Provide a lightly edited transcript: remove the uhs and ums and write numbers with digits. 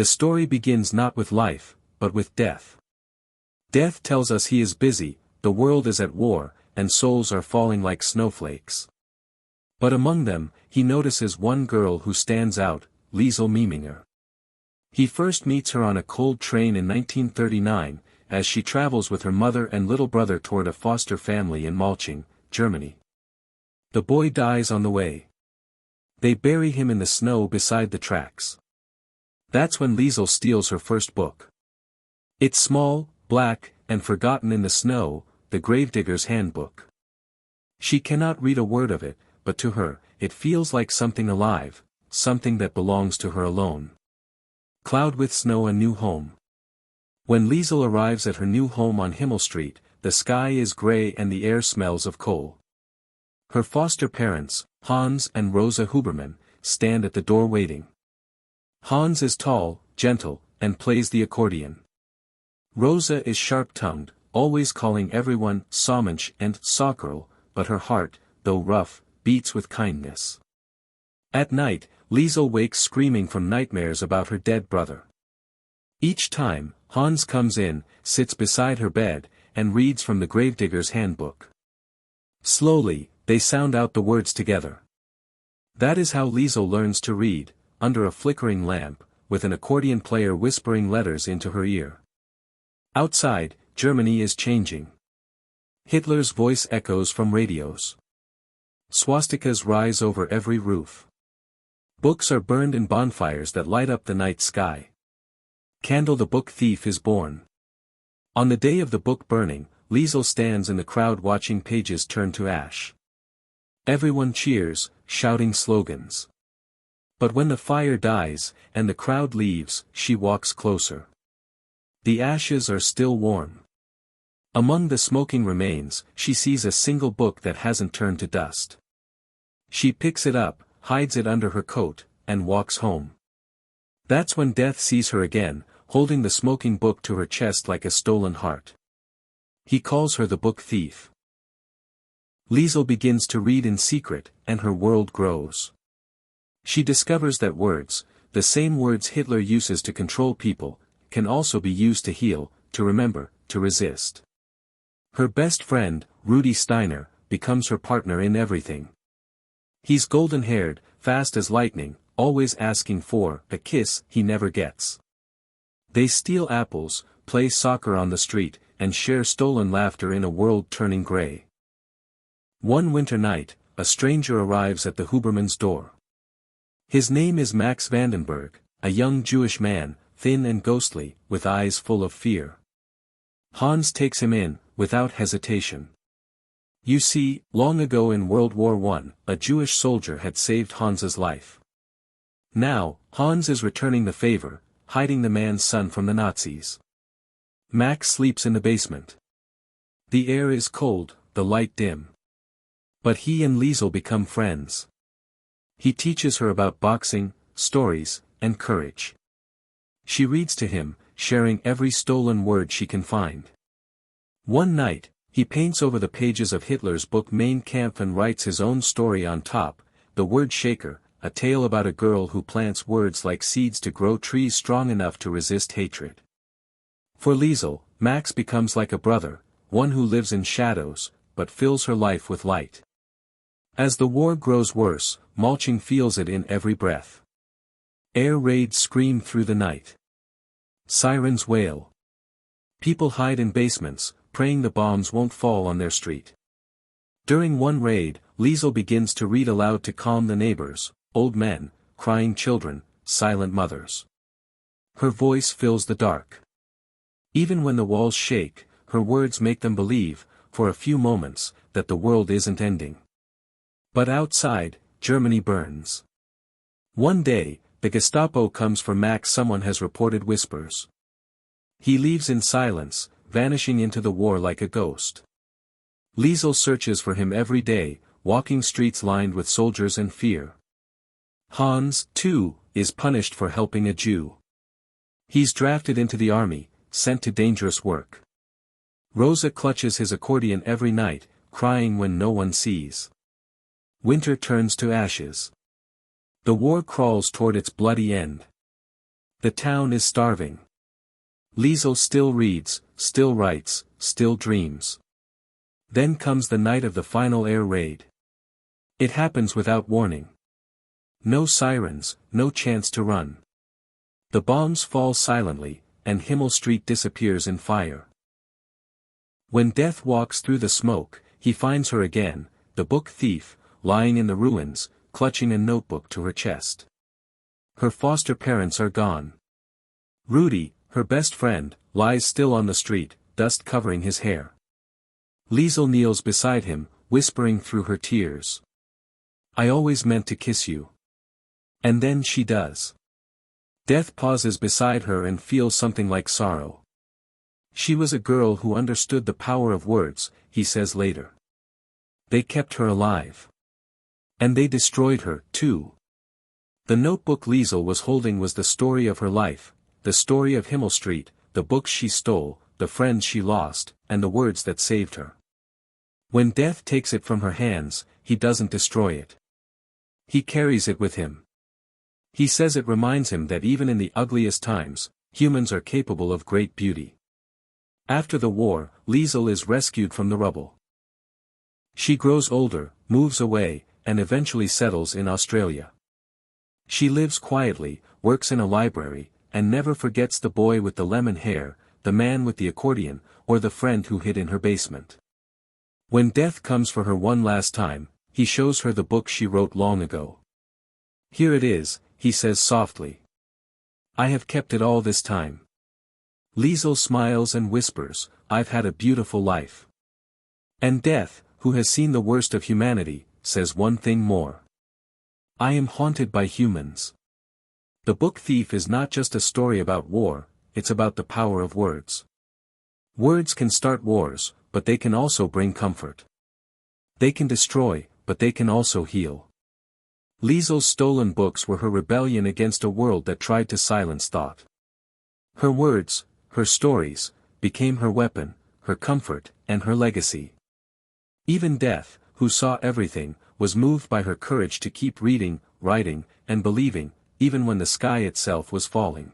The story begins not with life, but with death. Death tells us he is busy, the world is at war, and souls are falling like snowflakes. But among them, he notices one girl who stands out, Liesel Meminger. He first meets her on a cold train in 1939, as she travels with her mother and little brother toward a foster family in Malching, Germany. The boy dies on the way. They bury him in the snow beside the tracks. That's when Liesel steals her first book. It's small, black, and forgotten in the snow, the Gravedigger's Handbook. She cannot read a word of it, but to her, it feels like something alive, something that belongs to her alone. Cloud with Snow, a New Home. When Liesel arrives at her new home on Himmel Street, the sky is gray and the air smells of coal. Her foster parents, Hans and Rosa Hubermann, stand at the door waiting. Hans is tall, gentle, and plays the accordion. Rosa is sharp-tongued, always calling everyone Samensch and Sockerl, but her heart, though rough, beats with kindness. At night, Liesel wakes screaming from nightmares about her dead brother. Each time, Hans comes in, sits beside her bed, and reads from the Gravedigger's Handbook. Slowly, they sound out the words together. That is how Liesel learns to read, under a flickering lamp, with an accordion player whispering letters into her ear. Outside, Germany is changing. Hitler's voice echoes from radios. Swastikas rise over every roof. Books are burned in bonfires that light up the night sky. Candle the book thief is born. On the day of the book burning, Liesel stands in the crowd watching pages turn to ash. Everyone cheers, shouting slogans. But when the fire dies, and the crowd leaves, she walks closer. The ashes are still warm. Among the smoking remains, she sees a single book that hasn't turned to dust. She picks it up, hides it under her coat, and walks home. That's when death sees her again, holding the smoking book to her chest like a stolen heart. He calls her the book thief. Liesel begins to read in secret, and her world grows. She discovers that words, the same words Hitler uses to control people, can also be used to heal, to remember, to resist. Her best friend, Rudi Steiner, becomes her partner in everything. He's golden-haired, fast as lightning, always asking for a kiss he never gets. They steal apples, play soccer on the street, and share stolen laughter in a world turning gray. One winter night, a stranger arrives at the Hubermans' door. His name is Max Vandenberg, a young Jewish man, thin and ghostly, with eyes full of fear. Hans takes him in, without hesitation. You see, long ago in World War I, a Jewish soldier had saved Hans's life. Now, Hans is returning the favor, hiding the man's son from the Nazis. Max sleeps in the basement. The air is cold, the light dim. But he and Liesel become friends. He teaches her about boxing, stories, and courage. She reads to him, sharing every stolen word she can find. One night, he paints over the pages of Hitler's book Mein Kampf and writes his own story on top, The Word Shaker, a tale about a girl who plants words like seeds to grow trees strong enough to resist hatred. For Liesel, Max becomes like a brother, one who lives in shadows, but fills her life with light. As the war grows worse, Malching feels it in every breath. Air raids scream through the night. Sirens wail. People hide in basements, praying the bombs won't fall on their street. During one raid, Liesel begins to read aloud to calm the neighbors, old men, crying children, silent mothers. Her voice fills the dark. Even when the walls shake, her words make them believe, for a few moments, that the world isn't ending. But outside, Germany burns. One day, the Gestapo comes for Max. Someone has reported whispers. He leaves in silence, vanishing into the war like a ghost. Liesel searches for him every day, walking streets lined with soldiers and fear. Hans, too, is punished for helping a Jew. He's drafted into the army, sent to dangerous work. Rosa clutches his accordion every night, crying when no one sees. Winter turns to ashes. The war crawls toward its bloody end. The town is starving. Liesel still reads, still writes, still dreams. Then comes the night of the final air raid. It happens without warning. No sirens, no chance to run. The bombs fall silently, and Himmel Street disappears in fire. When Death walks through the smoke, he finds her again, the book thief, lying in the ruins, clutching a notebook to her chest. Her foster parents are gone. Rudy, her best friend, lies still on the street, dust covering his hair. Liesel kneels beside him, whispering through her tears. I always meant to kiss you. And then she does. Death pauses beside her and feels something like sorrow. She was a girl who understood the power of words, he says later. They kept her alive. And they destroyed her, too. The notebook Liesel was holding was the story of her life, the story of Himmel Street, the books she stole, the friends she lost, and the words that saved her. When Death takes it from her hands, he doesn't destroy it. He carries it with him. He says it reminds him that even in the ugliest times, humans are capable of great beauty. After the war, Liesel is rescued from the rubble. She grows older, moves away, and eventually settles in Australia. She lives quietly, works in a library, and never forgets the boy with the lemon hair, the man with the accordion, or the friend who hid in her basement. When Death comes for her one last time, he shows her the book she wrote long ago. Here it is, he says softly. I have kept it all this time. Liesel smiles and whispers, I've had a beautiful life. And Death, who has seen the worst of humanity, says one thing more. I am haunted by humans. The Book Thief is not just a story about war, it's about the power of words. Words can start wars, but they can also bring comfort. They can destroy, but they can also heal. Liesel's stolen books were her rebellion against a world that tried to silence thought. Her words, her stories, became her weapon, her comfort, and her legacy. Even Death, who saw everything, was moved by her courage to keep reading, writing, and believing, even when the sky itself was falling.